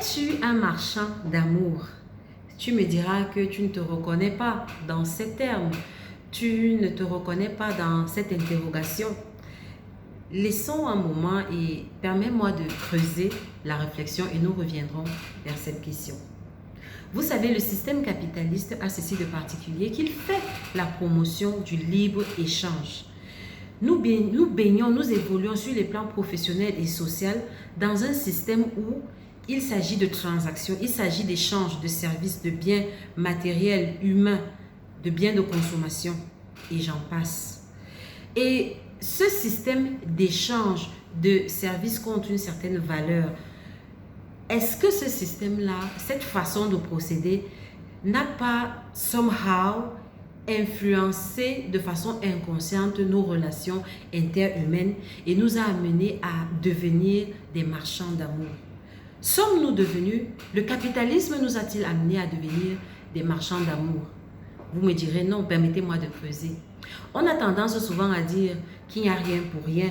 Es-tu un marchand d'amour? Tu me diras que tu ne te reconnais pas dans ces termes. Tu ne te reconnais pas dans cette interrogation. Laissons un moment et permets-moi de creuser la réflexion et nous reviendrons vers cette question. Vous savez, le système capitaliste a ceci de particulier qu'il fait la promotion du libre-échange. Nous baignons, nous évoluons sur les plans professionnels et sociaux dans un système où il s'agit de transactions, il s'agit d'échanges de services, de biens matériels, humains, de biens de consommation et j'en passe. Et ce système d'échange de services compte une certaine valeur. Est-ce que ce système-là, cette façon de procéder, n'a pas somehow influencé de façon inconsciente nos relations interhumaines et nous a amenés à devenir des marchands d'amour? Sommes-nous devenus, le capitalisme nous a-t-il amenés à devenir des marchands d'amour? Vous me direz non, permettez-moi de creuser. On a tendance souvent à dire qu'il n'y a rien pour rien.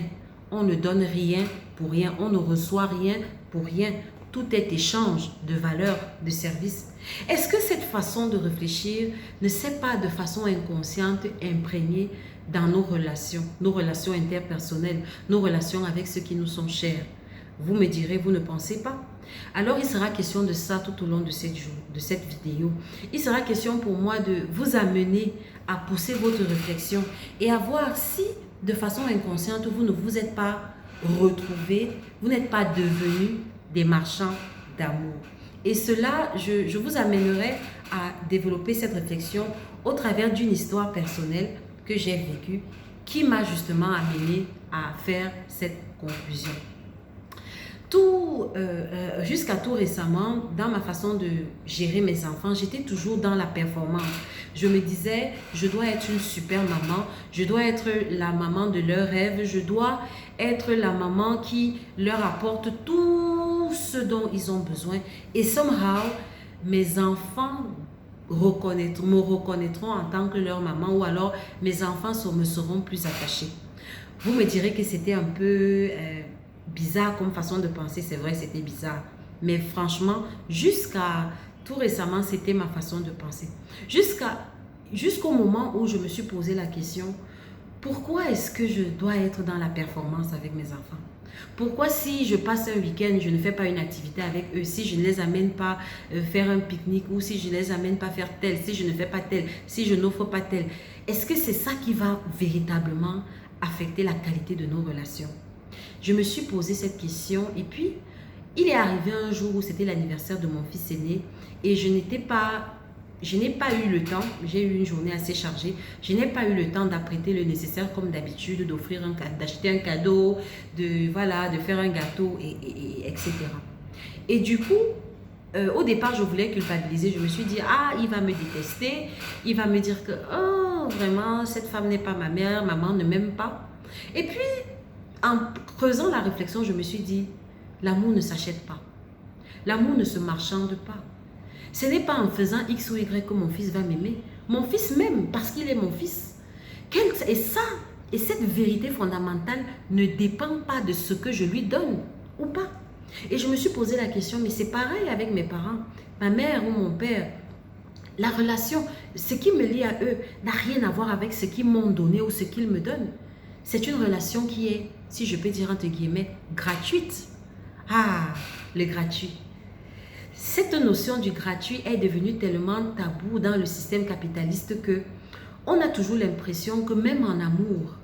On ne donne rien pour rien, on ne reçoit rien pour rien. Tout est échange de valeurs, de services. Est-ce que cette façon de réfléchir ne s'est pas de façon inconsciente imprégnée dans nos relations interpersonnelles, nos relations avec ceux qui nous sont chers? Vous me direz, vous ne pensez pas? Alors, il sera question de ça tout au long de cette vidéo. Il sera question pour moi de vous amener à pousser votre réflexion et à voir si, de façon inconsciente, vous ne vous êtes pas retrouvés, vous n'êtes pas devenus des marchands d'amour. Et cela, je vous amènerai à développer cette réflexion au travers d'une histoire personnelle que j'ai vécue qui m'a justement amené à faire cette conclusion. Jusqu'à tout récemment, dans ma façon de gérer mes enfants, j'étais toujours dans la performance. Je me disais, je dois être une super maman, je dois être la maman de leurs rêves, je dois être la maman qui leur apporte tout ce dont ils ont besoin. Et somehow, mes enfants me reconnaîtront en tant que leur maman ou alors mes enfants me seront plus attachés. Vous me direz que c'était un peu bizarre comme façon de penser, c'est vrai, c'était bizarre. Mais franchement, jusqu'à tout récemment, c'était ma façon de penser. Jusqu'au moment où je me suis posé la question, pourquoi est-ce que je dois être dans la performance avec mes enfants? Pourquoi si je passe un week-end, je ne fais pas une activité avec eux, si je ne les amène pas faire un pique-nique ou si je ne les amène pas faire tel, si je ne fais pas tel, si je n'offre pas tel, est-ce que c'est ça qui va véritablement affecter la qualité de nos relations? Je me suis posé cette question et puis il est arrivé un jour où c'était l'anniversaire de mon fils aîné et je n'ai pas eu le temps, j'ai eu une journée assez chargée, je n'ai pas eu le temps d'apprêter le nécessaire comme d'habitude, d'acheter un cadeau, de faire un gâteau, etc. Et du coup, au départ, je voulais culpabiliser, je me suis dit, ah, il va me détester, il va me dire que, oh, vraiment, cette femme n'est pas ma mère, maman ne m'aime pas. Et puis, en creusant la réflexion, je me suis dit, l'amour ne s'achète pas. L'amour ne se marchande pas. Ce n'est pas en faisant X ou Y que mon fils va m'aimer. Mon fils m'aime parce qu'il est mon fils. Et cette vérité fondamentale ne dépend pas de ce que je lui donne ou pas. Et je me suis posé la question, mais c'est pareil avec mes parents, ma mère ou mon père. La relation, ce qui me lie à eux, n'a rien à voir avec ce qu'ils m'ont donné ou ce qu'ils me donnent. C'est une relation qui est, si je peux dire entre guillemets, gratuite. Ah, le gratuit. Cette notion du gratuit est devenue tellement tabou dans le système capitaliste que on a toujours l'impression que même en amour,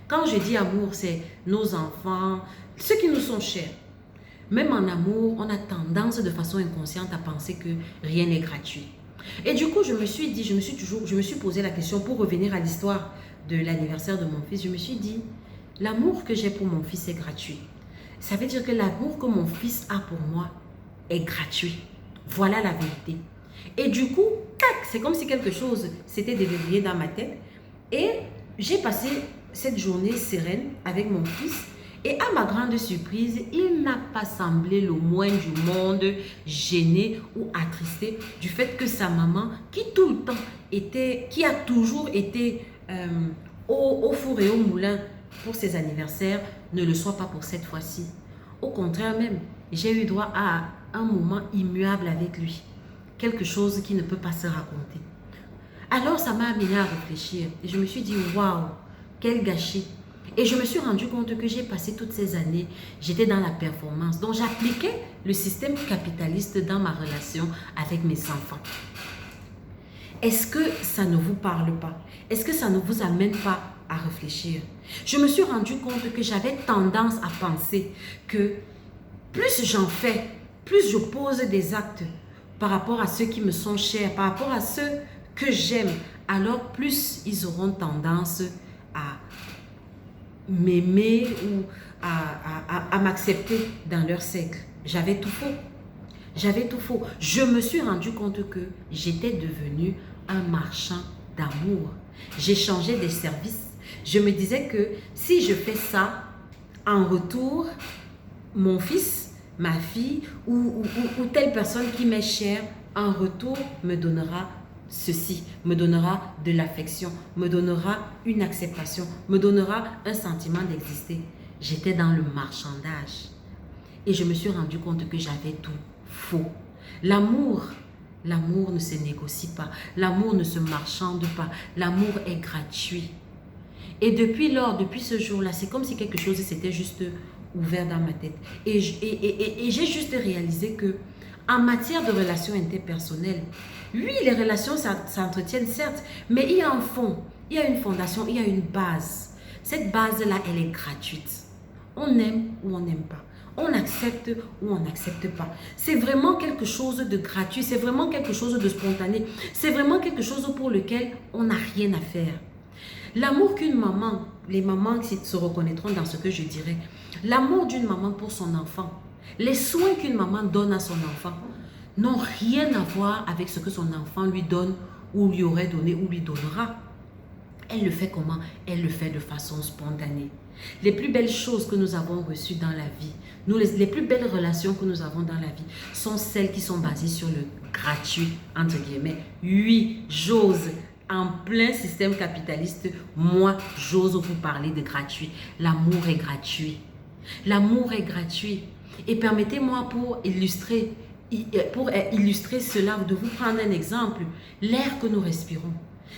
quand je dis amour, c'est nos enfants, ceux qui nous sont chers. Même en amour, on a tendance de façon inconsciente à penser que rien n'est gratuit. Et du coup, je me suis posé la question pour revenir à l'histoire de l'anniversaire de mon fils. Je me suis dit, l'amour que j'ai pour mon fils est gratuit. Ça veut dire que l'amour que mon fils a pour moi est gratuit. Voilà la vérité. Et du coup, c'est comme si quelque chose s'était déverrouillé dans ma tête. Et j'ai passé cette journée sereine avec mon fils. Et à ma grande surprise, il n'a pas semblé le moins du monde gêné ou attristé du fait que sa maman, qui a toujours été au four et au moulin pour ses anniversaires, ne le soit pas pour cette fois-ci. Au contraire même, j'ai eu droit à un moment immuable avec lui. Quelque chose qui ne peut pas se raconter. Alors, ça m'a amené à réfléchir. Et je me suis dit, waouh, quel gâchis. Et je me suis rendu compte que j'ai passé toutes ces années, j'étais dans la performance. Donc, j'appliquais le système capitaliste dans ma relation avec mes enfants. Est-ce que ça ne vous parle pas? Est-ce que ça ne vous amène pas à réfléchir? Je me suis rendu compte que j'avais tendance à penser que plus j'en fais, plus je pose des actes par rapport à ceux qui me sont chers, par rapport à ceux que j'aime, alors plus ils auront tendance à m'aimer ou à m'accepter dans leur cercle. J'avais tout faux. J'avais tout faux. Je me suis rendu compte que j'étais devenue un marchand d'amour. J'échangeais des services. Je me disais que si je fais ça, en retour, mon fils, ma fille ou telle personne qui m'est chère, en retour me donnera ceci, me donnera de l'affection, me donnera une acceptation, me donnera un sentiment d'exister. J'étais dans le marchandage. Et je me suis rendu compte que j'avais tout faux. L'amour ne se négocie pas. L'amour ne se marchande pas. L'amour est gratuit. Et depuis lors, depuis ce jour-là, c'est comme si quelque chose s'était juste ouvert dans ma tête. Et j'ai juste réalisé que en matière de relations interpersonnelles, oui, les relations s'entretiennent certes, mais il y a un fond, il y a une fondation, il y a une base. Cette base-là, elle est gratuite. On aime ou on n'aime pas. On accepte ou on n'accepte pas. C'est vraiment quelque chose de gratuit, c'est vraiment quelque chose de spontané. C'est vraiment quelque chose pour lequel on n'a rien à faire. L'amour qu'une maman, les mamans qui se reconnaîtront dans ce que je dirais, l'amour d'une maman pour son enfant, les soins qu'une maman donne à son enfant n'ont rien à voir avec ce que son enfant lui donne ou lui aurait donné ou lui donnera. Elle le fait comment? Elle le fait de façon spontanée. Les plus belles choses que nous avons reçues dans la vie, les plus belles relations que nous avons dans la vie sont celles qui sont basées sur le gratuit, entre guillemets. Oui, j'ose. En plein système capitaliste, moi, j'ose vous parler de gratuit. L'amour est gratuit. L'amour est gratuit. Et permettez-moi pour illustrer cela, de vous prendre un exemple. L'air que nous respirons.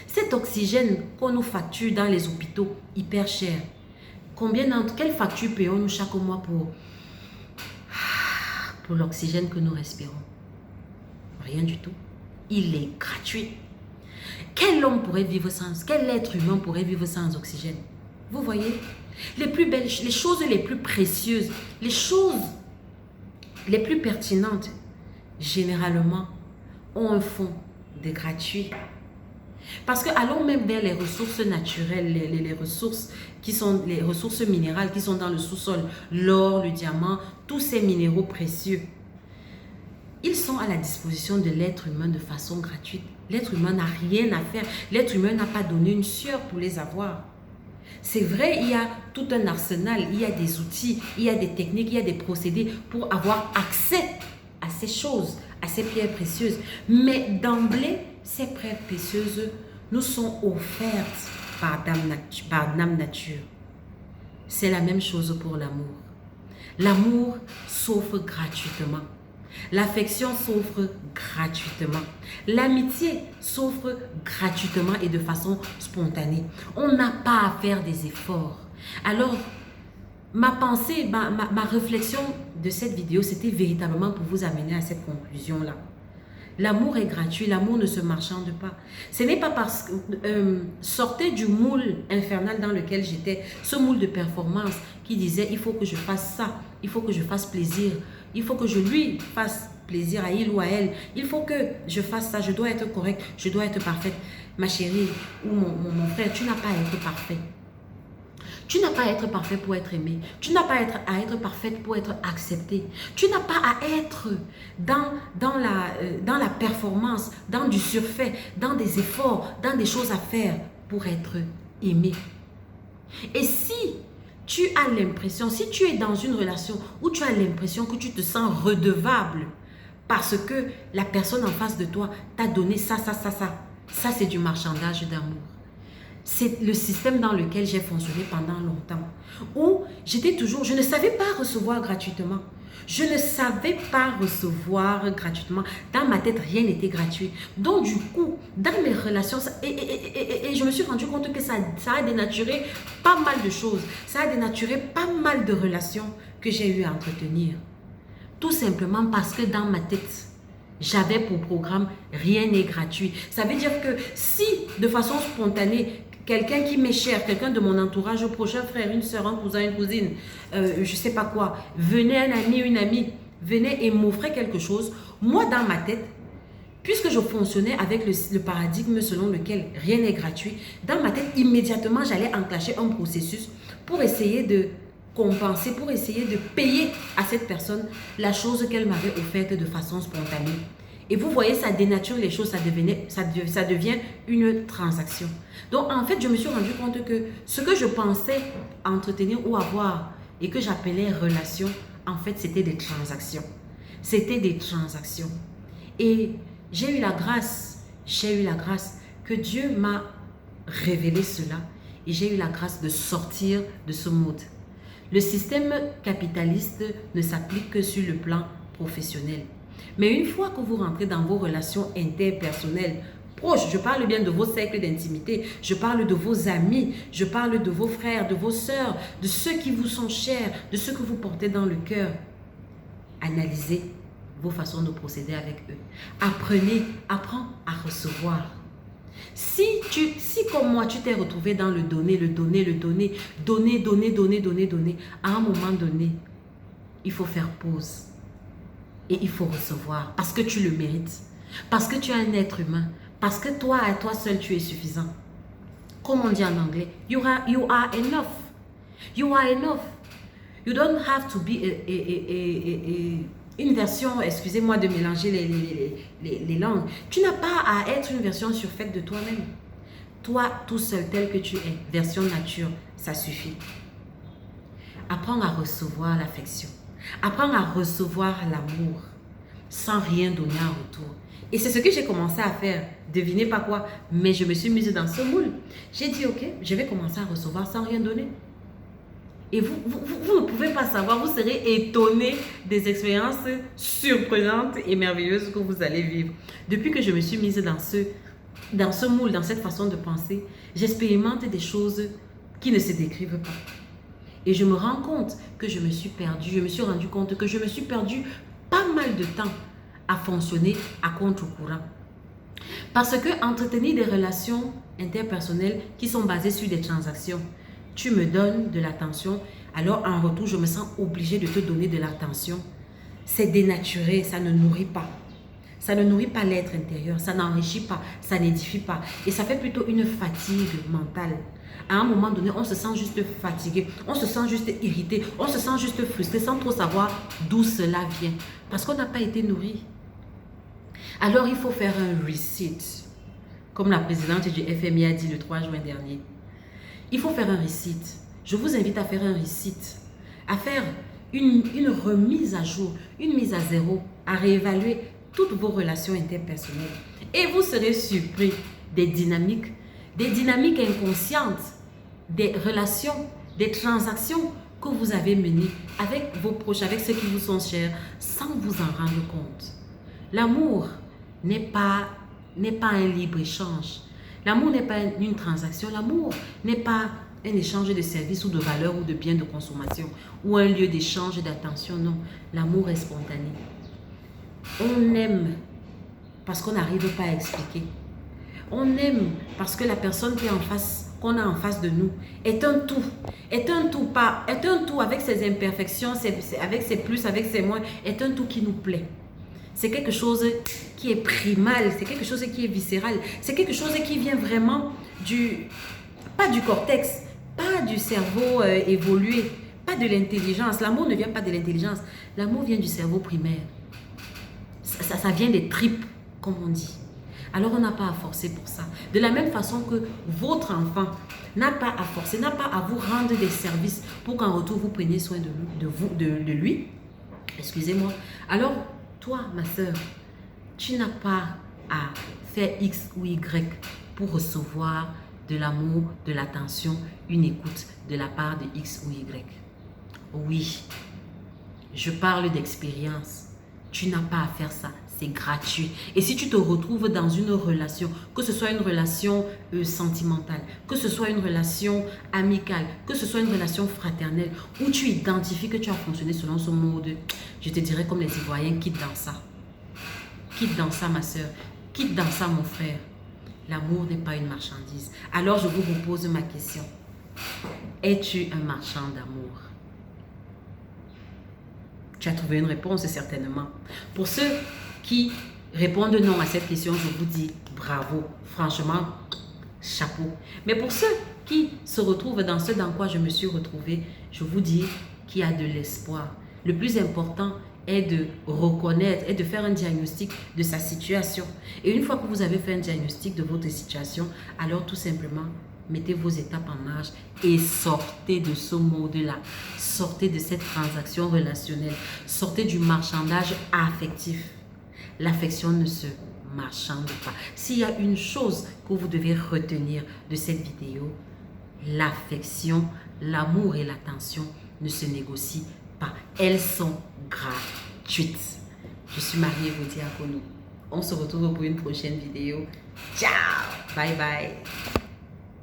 Cet oxygène qu'on nous facture dans les hôpitaux, hyper cher. Quelle facture payons-nous chaque mois pour l'oxygène que nous respirons? Rien du tout. Il est gratuit. Quel homme pourrait vivre sans, quel être humain pourrait vivre sans oxygène? Vous voyez? Les plus belles, les choses les plus précieuses, les choses les plus pertinentes, généralement, ont un fond de gratuit. Parce que allons même vers les ressources naturelles, les ressources qui sont les ressources minérales qui sont dans le sous-sol, l'or, le diamant, tous ces minéraux précieux. Ils sont à la disposition de l'être humain de façon gratuite. L'être humain n'a rien à faire. L'être humain n'a pas donné une sueur pour les avoir. C'est vrai, il y a tout un arsenal, il y a des outils, il y a des techniques, il y a des procédés pour avoir accès à ces choses, à ces pierres précieuses. Mais d'emblée, ces pierres précieuses nous sont offertes par Dame Nature. C'est la même chose pour l'amour. L'amour s'offre gratuitement. L'affection s'offre gratuitement. L'amitié s'offre gratuitement et de façon spontanée. On n'a pas à faire des efforts. Alors, ma pensée, ma réflexion de cette vidéo, c'était véritablement pour vous amener à cette conclusion-là. L'amour est gratuit, l'amour ne se marchande pas. Ce n'est pas parce que sortez du moule infernal dans lequel j'étais, ce moule de performance qui disait il faut que je fasse ça, il faut que je fasse plaisir, il faut que je lui fasse plaisir à il ou à elle, il faut que je fasse ça, je dois être correcte, je dois être parfaite. Ma chérie ou mon frère, tu n'as pas à être parfait. Tu n'as pas à être parfait pour être aimé. Tu n'as pas à être parfaite pour être acceptée. Tu n'as pas à être dans la performance, dans du surfait, dans des efforts, dans des choses à faire pour être aimé. Et si tu as l'impression, si tu es dans une relation où tu as l'impression que tu te sens redevable parce que la personne en face de toi t'a donné ça, ça c'est du marchandage d'amour. c'est le système dans lequel j'ai fonctionné pendant longtemps. Où j'étais toujours, je ne savais pas recevoir gratuitement. Je ne savais pas recevoir gratuitement. Dans ma tête, rien n'était gratuit. Donc, du coup, dans mes relations, et je me suis rendu compte que ça a dénaturé pas mal de choses. Ça a dénaturé pas mal de relations que j'ai eu à entretenir. Tout simplement parce que dans ma tête, j'avais pour programme, rien n'est gratuit. Ça veut dire que si, de façon spontanée, quelqu'un qui m'est cher, quelqu'un de mon entourage proche, un frère, une soeur, un cousin, une cousine, je sais pas quoi, venait un ami, une amie, venait et m'offrait quelque chose, moi dans ma tête, puisque je fonctionnais avec le paradigme selon lequel rien n'est gratuit, dans ma tête, immédiatement, j'allais enclencher un processus pour essayer de compenser, pour essayer de payer à cette personne la chose qu'elle m'avait offerte de façon spontanée. Et vous voyez, ça dénature les choses, ça devient une transaction. Donc, en fait, je me suis rendu compte que ce que je pensais entretenir ou avoir et que j'appelais relation, en fait, c'était des transactions. C'était des transactions. Et j'ai eu la grâce que Dieu m'a révélé cela et j'ai eu la grâce de sortir de ce mode. Le système capitaliste ne s'applique que sur le plan professionnel. Mais une fois que vous rentrez dans vos relations interpersonnelles proches, je parle bien de vos cercles d'intimité, je parle de vos amis, je parle de vos frères, de vos sœurs, de ceux qui vous sont chers, de ceux que vous portez dans le cœur. Analysez vos façons de procéder avec eux. Apprends à recevoir. Si comme moi, tu t'es retrouvé dans le donner, à un moment donné, il faut faire pause. Et il faut recevoir parce que tu le mérites. Parce que tu es un être humain. Parce que toi, à toi seul, tu es suffisant. Comme on dit en anglais, you are enough. You are enough. You don't have to be une version, excusez-moi de mélanger les langues. Tu n'as pas à être une version surfaite de toi-même. Toi, tout seul, tel que tu es, version nature, ça suffit. Apprends à recevoir l'affection. Apprends à recevoir l'amour sans rien donner en retour. Et c'est ce que j'ai commencé à faire. Devinez pas quoi, mais je me suis mise dans ce moule. J'ai dit, ok, je vais commencer à recevoir sans rien donner. Et vous ne pouvez pas savoir, vous serez étonné des expériences surprenantes et merveilleuses que vous allez vivre. Depuis que je me suis mise dans ce moule, dans cette façon de penser, j'expérimente des choses qui ne se décrivent pas. Et je me rends compte que je me suis perdue. Je me suis rendu compte que je me suis perdue pas mal de temps à fonctionner à contre-courant. Parce que entretenir des relations interpersonnelles qui sont basées sur des transactions, tu me donnes de l'attention, alors en retour, je me sens obligée de te donner de l'attention. C'est dénaturé, ça ne nourrit pas. Ça ne nourrit pas l'être intérieur, ça n'enrichit pas, ça n'édifie pas. Et ça fait plutôt une fatigue mentale. À un moment donné, on se sent juste fatigué, on se sent juste irrité, on se sent juste frustré sans trop savoir d'où cela vient. Parce qu'on n'a pas été nourri. Alors, il faut faire un reset. Comme la présidente du FMI a dit le 3 juin dernier. Il faut faire un reset. Je vous invite à faire un reset. À faire une remise à jour, une mise à zéro, à réévaluer toutes vos relations interpersonnelles. Et vous serez surpris des dynamiques inconscientes, des relations, des transactions que vous avez menées avec vos proches, avec ceux qui vous sont chers, sans vous en rendre compte. L'amour n'est pas un libre-échange. L'amour n'est pas une transaction. L'amour n'est pas un échange de services ou de valeurs ou de biens de consommation ou un lieu d'échange d'attention. Non, l'amour est spontané. On aime parce qu'on n'arrive pas à expliquer. On aime parce que la personne qu'on a en face de nous est un tout. Est un tout avec ses imperfections, avec ses plus, avec ses moins, est un tout qui nous plaît. C'est quelque chose qui est primal, c'est quelque chose qui est viscéral, c'est quelque chose qui vient vraiment pas du cortex, pas du cerveau évolué, pas de l'intelligence. L'amour ne vient pas de l'intelligence, l'amour vient du cerveau primaire. Ça vient des tripes, comme on dit. Alors on n'a pas à forcer pour ça. De la même façon que votre enfant n'a pas à forcer, n'a pas à vous rendre des services pour qu'en retour vous preniez soin de lui. Excusez-moi. Alors, toi, ma soeur, tu n'as pas à faire X ou Y pour recevoir de l'amour, de l'attention, une écoute de la part de X ou Y. Oui, je parle d'expérience. Tu n'as pas à faire ça. C'est gratuit. Et si tu te retrouves dans une relation, que ce soit une relation sentimentale, que ce soit une relation amicale, que ce soit une relation fraternelle, où tu identifies que tu as fonctionné selon ce mode, je te dirais comme les Ivoiriens, quitte dans ça. Quitte dans ça, ma soeur. Quitte dans ça, mon frère. L'amour n'est pas une marchandise. Alors, je vous repose ma question. Es-tu un marchand d'amour? Tu as trouvé une réponse, certainement. Pour ceux qui répondent non à cette question, je vous dis bravo. Franchement, chapeau. Mais pour ceux qui se retrouvent dans ce dans quoi je me suis retrouvée, je vous dis qu'il y a de l'espoir. Le plus important est de reconnaître et de faire un diagnostic de sa situation. Et une fois que vous avez fait un diagnostic de votre situation, alors tout simplement, mettez vos étapes en marche et sortez de ce mode-là. Sortez de cette transaction relationnelle. Sortez du marchandage affectif. L'affection ne se marchande pas. S'il y a une chose que vous devez retenir de cette vidéo, l'affection, l'amour et l'attention ne se négocient pas. Elles sont gratuites. Je suis Marie Diakono. On se retrouve pour une prochaine vidéo. Ciao! Bye bye!